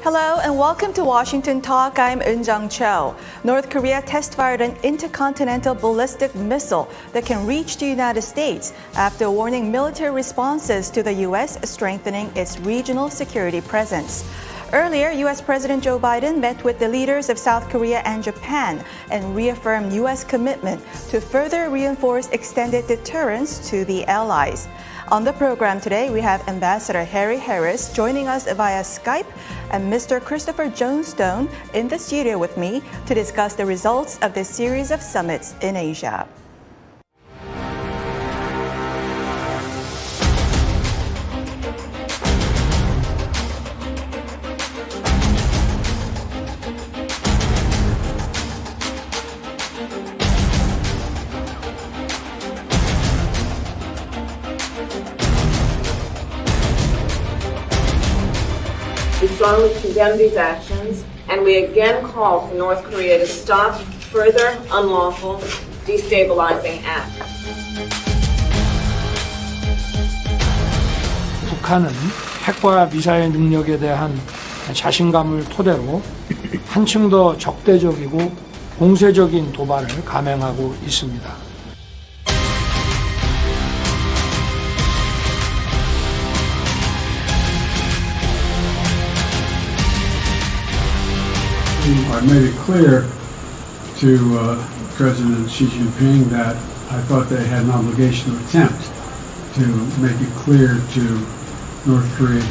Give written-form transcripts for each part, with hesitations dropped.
Hello and welcome to Washington Talk. I'm Eun-jung Cho. North Korea test-fired an intercontinental ballistic missile that can reach the United States after warning military responses to the U.S. strengthening its regional security presence. Earlier, U.S. President Joe Biden met with the leaders of South Korea and Japan and reaffirmed U.S. commitment to further reinforce extended deterrence to the allies. On the program today, we have Ambassador Harry Harris joining us via Skype and Mr. Christopher Johnstone in the studio with me to discuss the results of this series of summits in Asia. We strongly condemn these actions, and we again call for North Korea to stop further unlawful, destabilizing acts. 북한은 핵과 미사일 능력에 대한 자신감을 토대로 한층 더 적대적이고 공세적인 도발을 감행하고 있습니다. I made it clear to President Xi Jinping that I thought they had an obligation to attempt to make it clear to North Korea.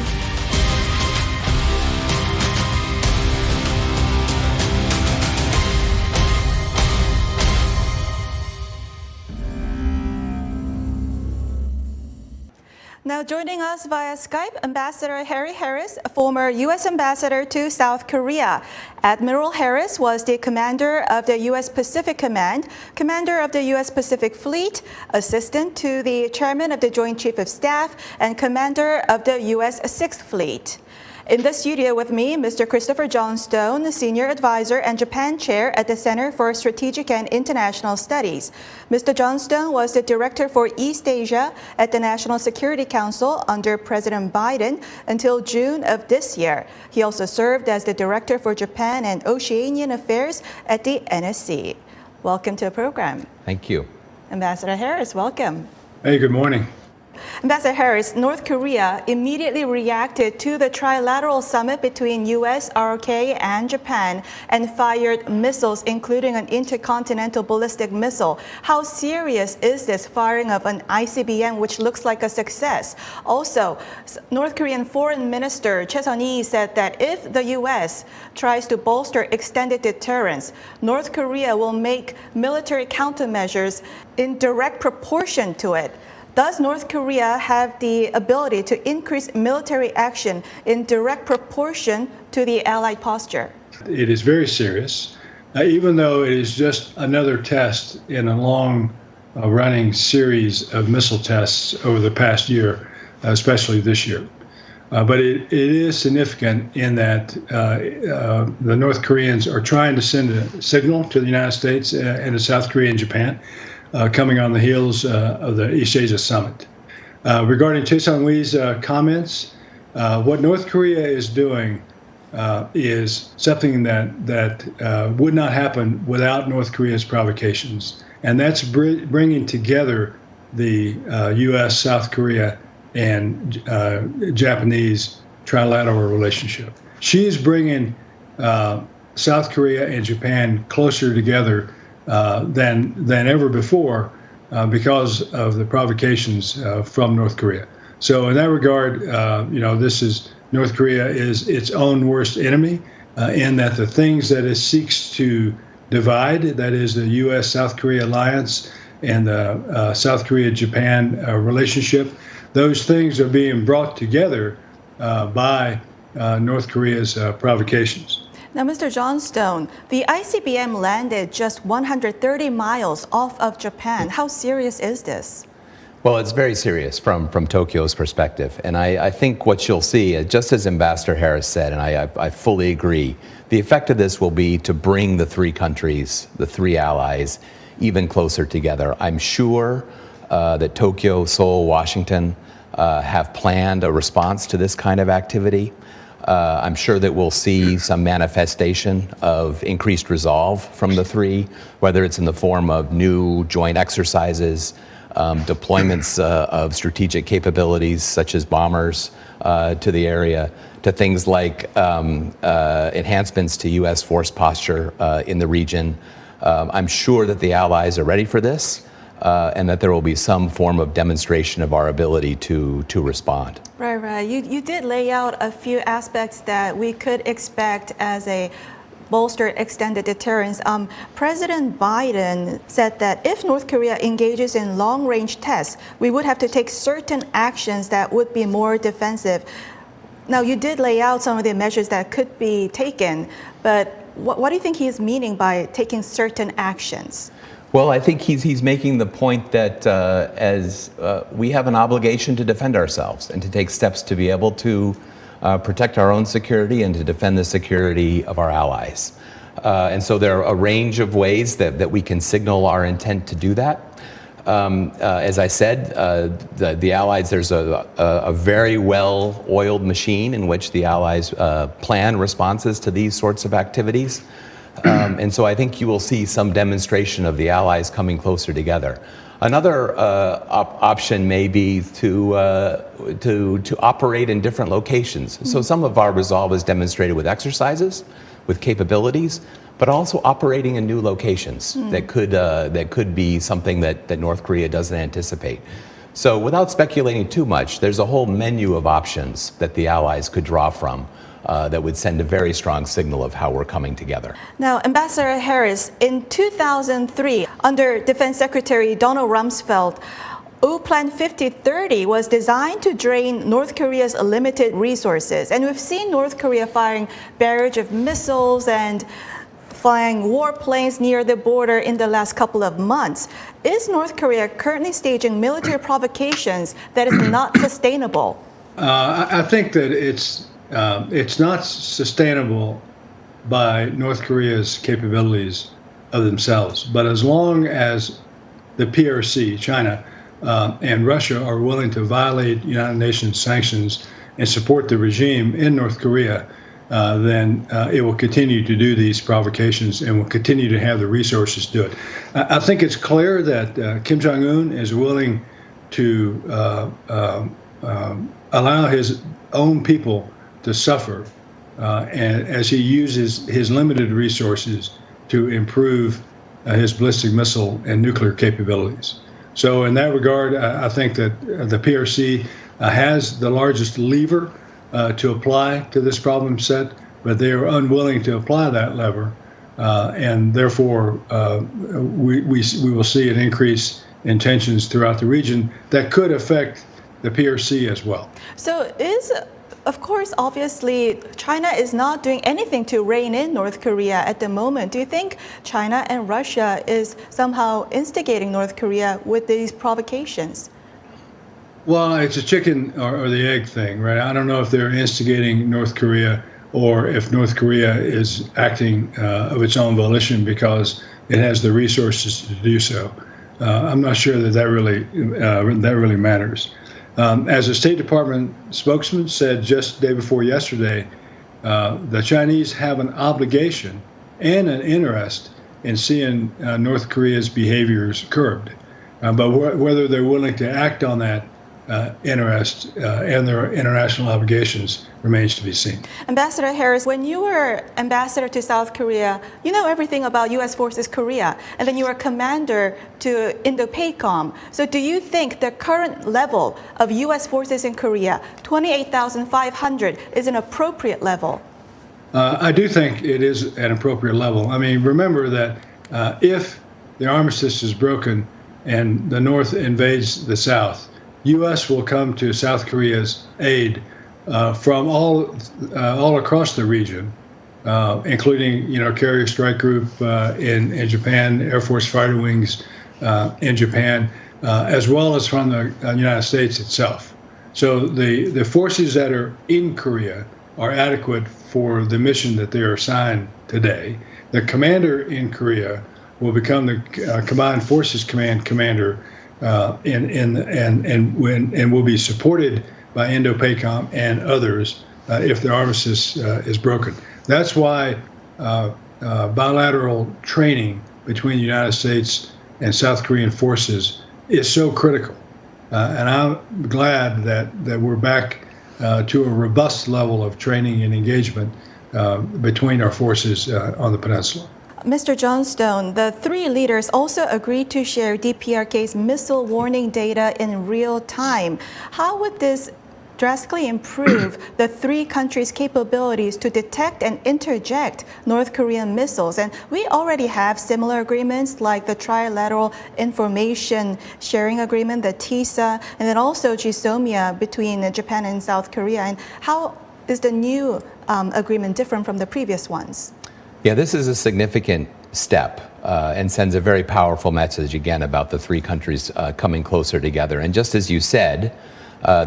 Now joining us via Skype, Ambassador Harry Harris, former U.S. Ambassador to South Korea. Admiral Harris was the commander of the U.S. Pacific Command, commander of the U.S. Pacific Fleet, assistant to the chairman of the Joint Chief of Staff, and commander of the U.S. Sixth Fleet. In the studio with me, Mr. Christopher Johnstone, Senior Advisor and Japan Chair at the Center for Strategic and International Studies. Mr. Johnstone was the Director for East Asia at the National Security Council under President Biden until June of this year. He also served as the Director for Japan and Oceanian Affairs at the NSC. Welcome to the program. Thank you. Ambassador Harris, welcome. Hey, good morning. Ambassador Harris, North Korea immediately reacted to the trilateral summit between U.S., ROK, and Japan and fired missiles, including an intercontinental ballistic missile. How serious is this firing of an Icbm, which looks like a success? Also, North Korean Foreign Minister Choi Sun-hee said that if the U.S. tries to bolster extended deterrence, North Korea will make military countermeasures in direct proportion to it. Does North Korea have the ability to increase military action in direct proportion to the Allied posture? It is very serious, even though it is just another test in a long running series of missile tests over the past year, especially this year. But it is significant in that the North Koreans are trying to send a signal to the United States and to South Korea and Japan, coming on the heels of the East Asia Summit. Regarding Choi Sun-hee's comments, what North Korea is doing is something that would not happen without North Korea's provocations, and that's bringing together the U.S., South Korea, and Japanese trilateral relationship. She's bringing South Korea and Japan closer together than ever before because of the provocations from North Korea. So in that regard, this is North Korea is its own worst enemy in that the things that it seeks to divide, that is the U.S.-South Korea alliance and the South Korea-Japan relationship, those things are being brought together by North Korea's provocations. Now, Mr. Johnstone, the Icbm landed just 130 miles off of Japan. How serious is this? Well, it's very serious from Tokyo's perspective. And I think what you'll see, just as Ambassador Harris said, and I fully agree, the effect of this will be to bring the three countries, the three allies, even closer together. I'm sure that Tokyo, Seoul, Washington have planned a response to this kind of activity. I'm sure that we'll see some manifestation of increased resolve from the three, whether it's in the form of new joint exercises, deployments of strategic capabilities such as bombers to the area, to things like enhancements to U.S. force posture in the region. I'm sure that the allies are ready for this. And that there will be some form of demonstration of our ability to respond. Right. You did lay out a few aspects that we could expect as a bolstered extended deterrence. President Biden said that if North Korea engages in long-range tests, we would have to take certain actions that would be more defensive. Now, you did lay out some of the measures that could be taken, but what do you think he's meaning by taking certain actions? Well, I think he's making the point that as we have an obligation to defend ourselves and to take steps to be able to protect our own security and to defend the security of our allies. And so there are a range of ways that we can signal our intent to do that. As I said, the allies, there's a very well-oiled machine in which the allies plan responses to these sorts of activities. And so I think you will see some demonstration of the allies coming closer together. Another option may be to operate in different locations. So some of our resolve is demonstrated with exercises, with capabilities, but also operating in new locations that could be something that North Korea doesn't anticipate. So without speculating too much, there's a whole menu of options that the allies could draw from. That would send a very strong signal of how we're coming together. Now, Ambassador Harris, in 2003, under Defense Secretary Donald Rumsfeld, Plan 5030 was designed to drain North Korea's limited resources. And we've seen North Korea firing barrage of missiles and flying warplanes near the border in the last couple of months. Is North Korea currently staging military provocations that is not sustainable? I think that it's not sustainable by North Korea's capabilities of themselves. But as long as the PRC, China, and Russia are willing to violate United Nations sanctions and support the regime in North Korea, then it will continue to do these provocations and will continue to have the resources to do it. I think it's clear that Kim Jong-un is willing to allow his own people to suffer and as he uses his limited resources to improve his ballistic missile and nuclear capabilities. So in that regard, I think that the PRC has the largest lever to apply to this problem set, but they are unwilling to apply that lever. And therefore, we will see an increase in tensions throughout the region that could affect the PRC as well. So of course, obviously, China is not doing anything to rein in North Korea at the moment. Do you think China and Russia is somehow instigating North Korea with these provocations? Well, it's a chicken or the egg thing, right? I don't know if they're instigating North Korea or if North Korea is acting of its own volition because it has the resources to do so. I'm not sure that really matters. As a State Department spokesman said just the day before yesterday, the Chinese have an obligation and an interest in seeing North Korea's behaviors curbed. But whether they're willing to act on that interest and their international obligations remains to be seen. Ambassador Harris, when you were ambassador to South Korea, you know everything about U.S. Forces Korea, and then you were commander to Indo-PACOM. So do you think the current level of U.S. forces in Korea, 28,500, is an appropriate level? I do think it is an appropriate level. I mean, remember that if the armistice is broken and the North invades the South, U.S. will come to South Korea's aid from all across the region, including Carrier Strike Group in Japan, Air Force Fighter Wings in Japan, as well as from the United States itself. So the forces that are in Korea are adequate for the mission that they are assigned today. The commander in Korea will become the Combined Forces Command commander and will be supported by Indo-PACOM and others if the armistice is broken. That's why bilateral training between the United States and South Korean forces is so critical. And I'm glad that we're back to a robust level of training and engagement between our forces on the peninsula. Mr. Johnstone, the three leaders also agreed to share DPRK's missile warning data in real time. How would this drastically improve the three countries' capabilities to detect and interject North Korean missiles? And we already have similar agreements like the Trilateral Information Sharing Agreement, the TISA, and then also GSOMIA between Japan and South Korea. And how is the new agreement different from the previous ones? Yeah, this is a significant step and sends a very powerful message, again, about the three countries coming closer together. And just as you said,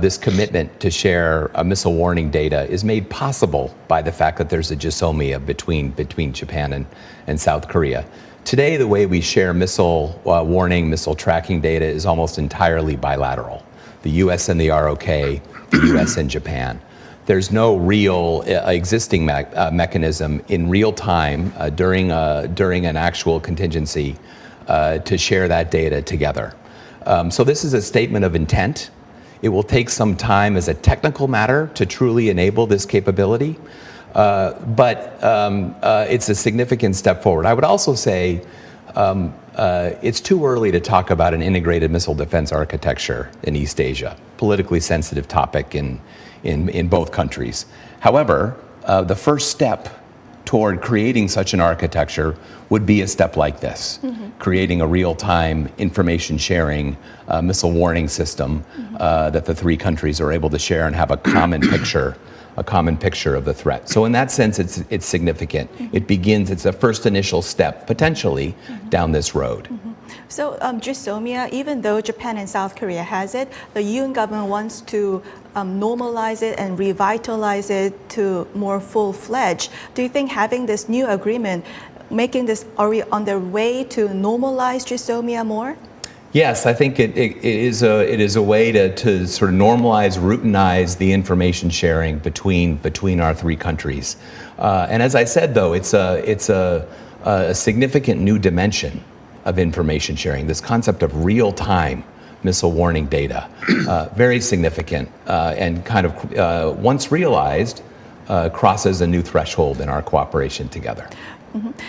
this commitment to share missile warning data is made possible by the fact that there's a GSOMIA between Japan and South Korea. Today, the way we share missile warning, missile tracking data is almost entirely bilateral. The U.S. and the ROK, the U.S. and Japan. There's no real existing mechanism in real time during an actual contingency to share that data together. So this is a statement of intent. It will take some time as a technical matter to truly enable this capability, but it's a significant step forward. I would also say it's too early to talk about an integrated missile defense architecture in East Asia, politically sensitive topic in both countries. However, the first step toward creating such an architecture would be a step like this, creating a real-time information sharing missile warning system that the three countries are able to share and have a common picture of the threat. So in that sense, it's significant. It's a first initial step, potentially, down this road. So GSOMIA, even though Japan and South Korea has it, the UN government wants to normalize it and revitalize it to more full-fledged. Do you think having this new agreement, are we on the way to normalize GSOMIA more? Yes, I think it is a way to sort of normalize, routinize the information sharing between our three countries. And as I said, though, it's a significant new dimension of information sharing. This concept of real-time missile warning data, very significant, and kind of once realized, crosses a new threshold in our cooperation together.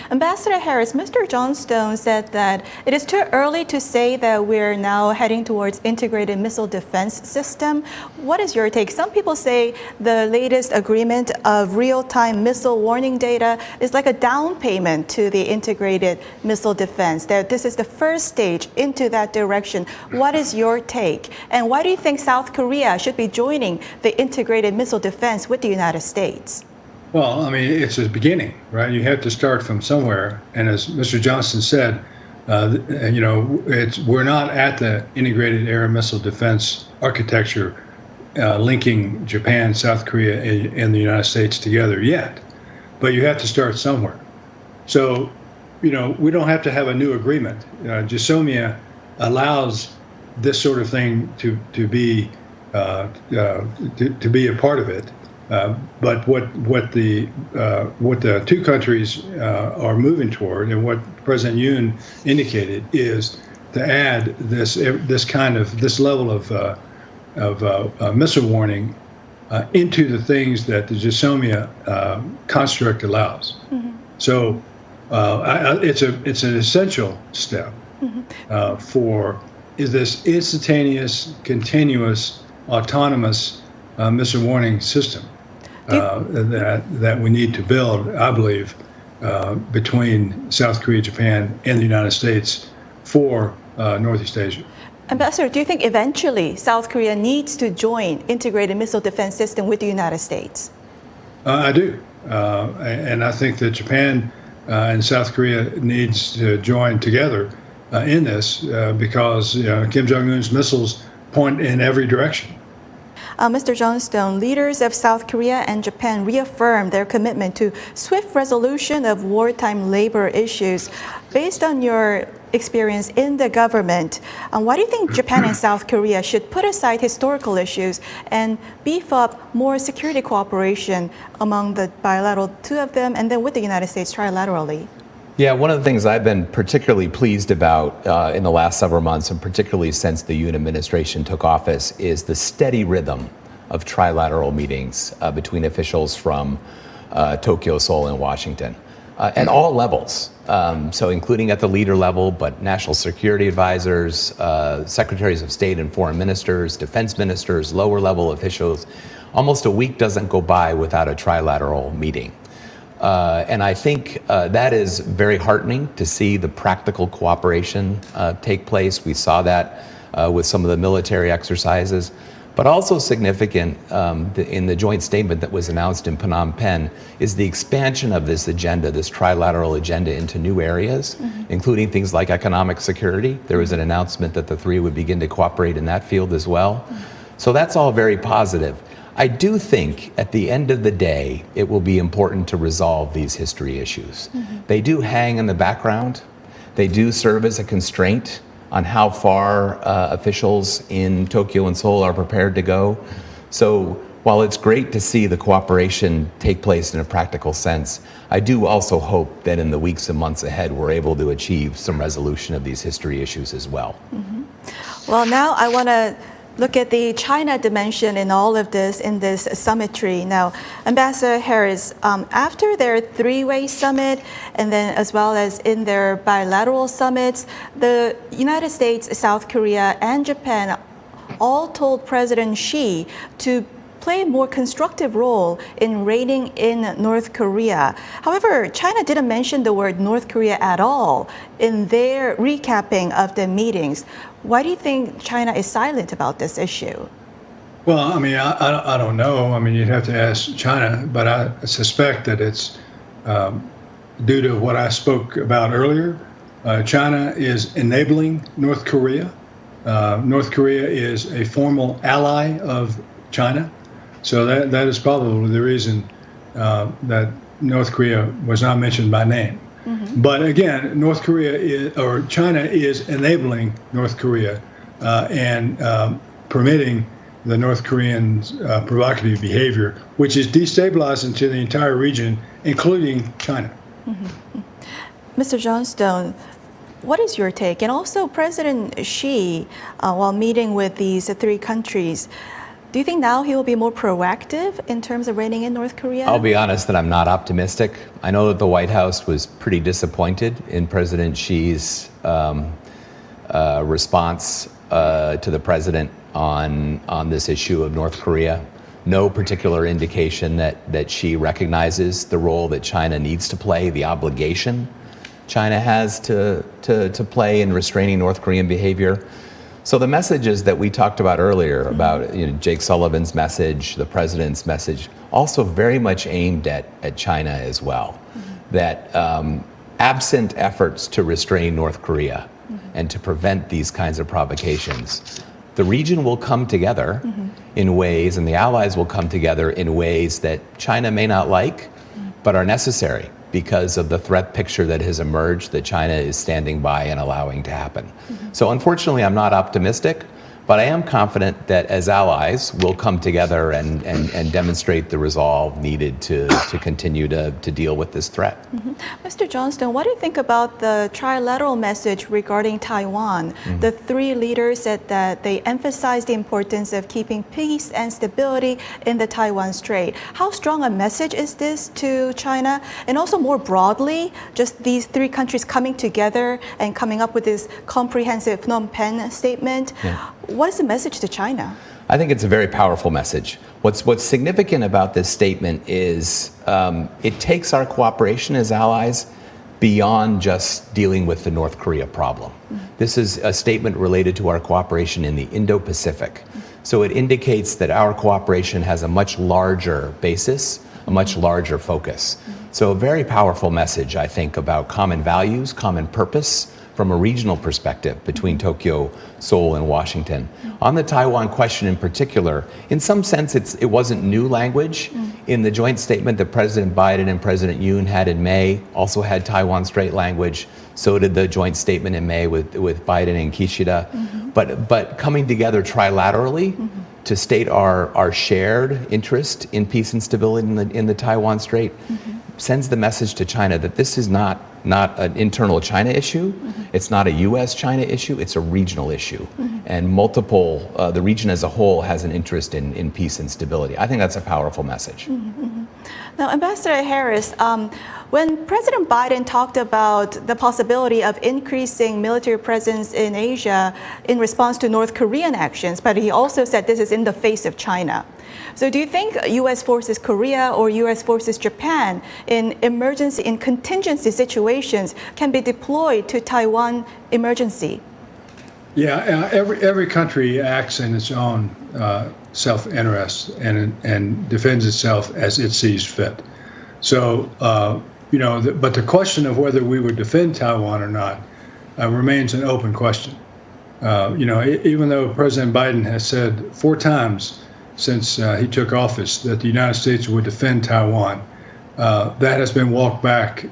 Ambassador Harris, Mr. Johnstone said that it is too early to say that we're now heading towards integrated missile defense system. What is your take? Some people say the latest agreement of real-time missile warning data is like a down payment to the integrated missile defense, that this is the first stage into that direction. What is your take? And why do you think South Korea should be joining the integrated missile defense with the United States? Well, I mean, it's a beginning, right? You have to start from somewhere. And as Mr. Johnston said, we're not at the integrated air and missile defense architecture linking Japan, South Korea, and the United States together yet. But you have to start somewhere. So, we don't have to have a new agreement. GSOMIA allows this sort of thing to be a part of it. But what the two countries are moving toward, and what President Yoon indicated, is to add this level of missile warning into the things that the GSOMIA construct allows. So it's an essential step for this instantaneous, continuous, autonomous missile warning system. That we need to build, I believe, between South Korea, Japan, and the United States for Northeast Asia. Ambassador, do you think eventually South Korea needs to join integrated missile defense system with the United States? I do. And I think that Japan and South Korea needs to join together in this because Kim Jong-un's missiles point in every direction. Mr. Johnstone, leaders of South Korea and Japan reaffirmed their commitment to swift resolution of wartime labor issues. Based on your experience in the government. Why do you think Japan and South Korea should put aside historical issues and beef up more security cooperation among the bilateral two of them and then with the United States trilaterally? Yeah, one of the things I've been particularly pleased about in the last several months, and particularly since the Yoon administration took office, is the steady rhythm of trilateral meetings between officials from Tokyo, Seoul, and Washington at all levels. So including at the leader level, but national security advisors, secretaries of state and foreign ministers, defense ministers, lower level officials. Almost a week doesn't go by without a trilateral meeting. And I think that is very heartening to see the practical cooperation take place. We saw that with some of the military exercises, but also significant in the joint statement that was announced in Phnom Penh is the expansion of this agenda, this trilateral agenda, into new areas, including things like economic security. There was an announcement that the three would begin to cooperate in that field as well. So that's all very positive. I do think at the end of the day, it will be important to resolve these history issues. They do hang in the background. They do serve as a constraint on how far officials in Tokyo and Seoul are prepared to go. So while it's great to see the cooperation take place in a practical sense, I do also hope that in the weeks and months ahead, we're able to achieve some resolution of these history issues as well. Well, now I want to look at the China dimension in all of this, in this summitry. Now, Ambassador Harris, after their three-way summit, and then as well as in their bilateral summits, the United States, South Korea, and Japan all told President Xi to play a more constructive role in reining in North Korea. However, China didn't mention the word North Korea at all in their recapping of the meetings. Why do you think China is silent about this issue? Well, I mean, I don't know. I mean, you'd have to ask China, but I suspect that it's due to what I spoke about earlier. China is enabling North Korea. North Korea is a formal ally of China. So that is probably the reason that North Korea was not mentioned by name. But again, North Korea or China is enabling North Korea and permitting the North Koreans' provocative behavior, which is destabilizing to the entire region, including China. Mr. Johnstone, what is your take? And also President Xi, while meeting with these three countries, do you think now he will be more proactive in terms of reining in North Korea? I'll be honest that I'm not optimistic. I know that the White House was pretty disappointed in President Xi's response to the president on this issue of North Korea. No particular indication that Xi recognizes the role that China needs to play, the obligation China has to play in restraining North Korean behavior. So the messages that we talked about earlier about Jake Sullivan's message, the president's message, also very much aimed at China as well. That absent efforts to restrain North Korea and to prevent these kinds of provocations, the region will come together in ways, and the allies will come together in ways that China may not like, but are necessary because of the threat picture that has emerged that China is standing by and allowing to happen. So unfortunately, I'm not optimistic, but I am confident that as allies, we'll come together and demonstrate the resolve needed to continue to deal with this threat. Mr. Johnston, what do you think about the trilateral message regarding Taiwan? The three leaders said that they emphasized the importance of keeping peace and stability in the Taiwan Strait. How strong a message is this to China? And also more broadly, just these three countries coming together and coming up with this comprehensive Phnom Penh statement. What is the message to China? I think it's a very powerful message. What's significant about this statement is it takes our cooperation as allies beyond just dealing with the North Korea problem. This is a statement related to our cooperation in the Indo-Pacific. So it indicates that our cooperation has a much larger basis, a much larger focus. So a very powerful message, I think, about common values, common purpose from a regional perspective between Tokyo, Seoul, and Washington. On the Taiwan question in particular, in some sense, it wasn't new language. In the joint statement that President Biden and President Yoon had in May, also had Taiwan Strait language. So did the joint statement in May with Biden and Kishida. But coming together trilaterally to state our shared interest in peace and stability in the Taiwan Strait sends the message to China that this is not an internal China issue. It's not a U.S.-China issue. It's a regional issue. And the region as a whole has an interest in peace and stability. I think that's a powerful message. Now, Ambassador Harris, when President Biden talked about the possibility of increasing military presence in Asia in response to North Korean actions, but he also said this is in the face of China. So do you think U.S. forces Korea or U.S. forces Japan in emergency, in contingency situations can be deployed to Taiwan emergency? Yeah, every country acts in its own self-interest and defends itself as it sees fit. So, but the question of whether we would defend Taiwan or not remains an open question. Even though President Biden has said 4 times since he took office that the United States would defend Taiwan, that has been walked back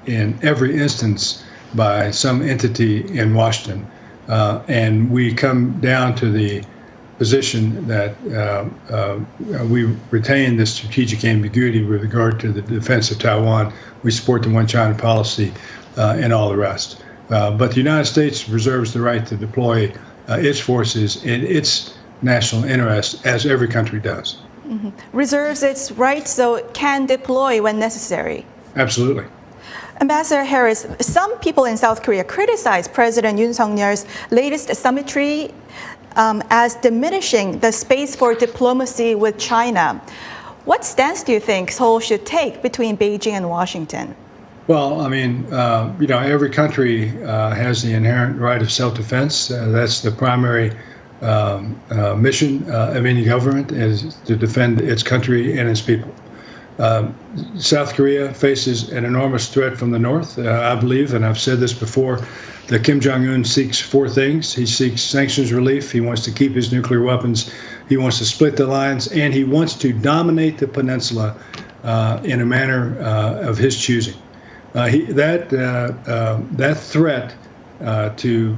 in every instance by some entity in Washington. And we come down to the position that we retain the strategic ambiguity with regard to the defense of Taiwan. We support the one China policy and all the rest. But the United States reserves the right to deploy its forces in its national interest, as every country does. Reserves its right so it can deploy when necessary. Absolutely. Ambassador Harris, some people in South Korea criticize President Yoon Suk-yeol's latest summitry as diminishing the space for diplomacy with China. What stance do you think Seoul should take between Beijing and Washington? Well, I mean, every country has the inherent right of self-defense. That's the primary mission of any government, is to defend its country and its people. South Korea faces an enormous threat from the north. I believe, and I've said this before, that Kim Jong-un seeks 4 things. He seeks sanctions relief. He wants to keep his nuclear weapons. He wants to split the alliance, and he wants to dominate the peninsula in a manner of his choosing. That threat to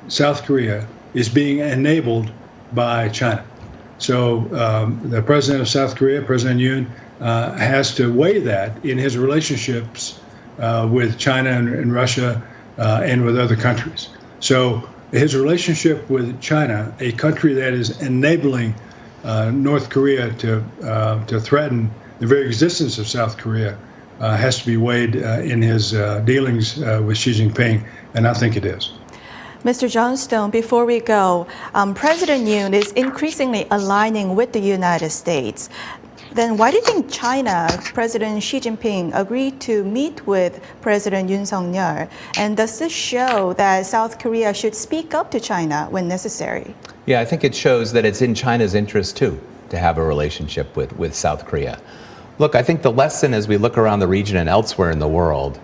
South Korea is being enabled by China. So the president of South Korea, President Yoon, has to weigh that in his relationships with China and Russia and with other countries. So his relationship with China, a country that is enabling North Korea to threaten the very existence of South Korea, has to be weighed in his dealings with Xi Jinping, and I think it is. Mr. Johnstone, before we go, President Yoon is increasingly aligning with the United States. Then why do you think China, President Xi Jinping, agreed to meet with President Yoon Suk-yeol? And does this show that South Korea should speak up to China when necessary? Yeah, I think it shows that it's in China's interest, too, to have a relationship with South Korea. Look, I think the lesson as we look around the region and elsewhere in the world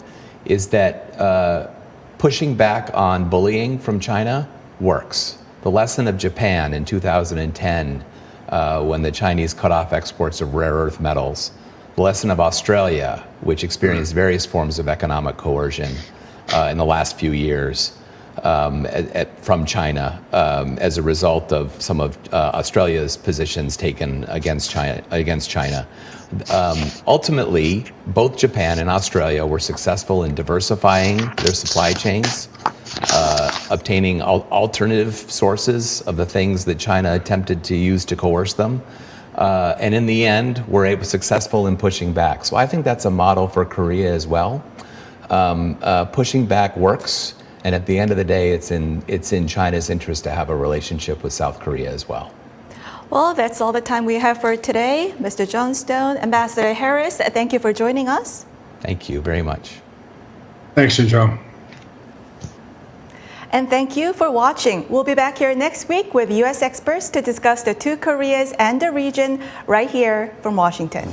is that pushing back on bullying from China works. The lesson of Japan in 2010, when the Chinese cut off exports of rare earth metals. The lesson of Australia, which experienced various forms of economic coercion in the last few years from China as a result of some of Australia's positions taken against China. Ultimately, both Japan and Australia were successful in diversifying their supply chains, obtaining alternative sources of the things that China attempted to use to coerce them. And in the end, were successful in pushing back. So I think that's a model for Korea as well. Pushing back works. And at the end of the day, it's in China's interest to have a relationship with South Korea as well. Well, that's all the time we have for today. Mr. Johnstone, Ambassador Harris, thank you for joining us. Thank you very much. Thanks, Joe. And thank you for watching. We'll be back here next week with U.S. experts to discuss the 2 Koreas and the region right here from Washington.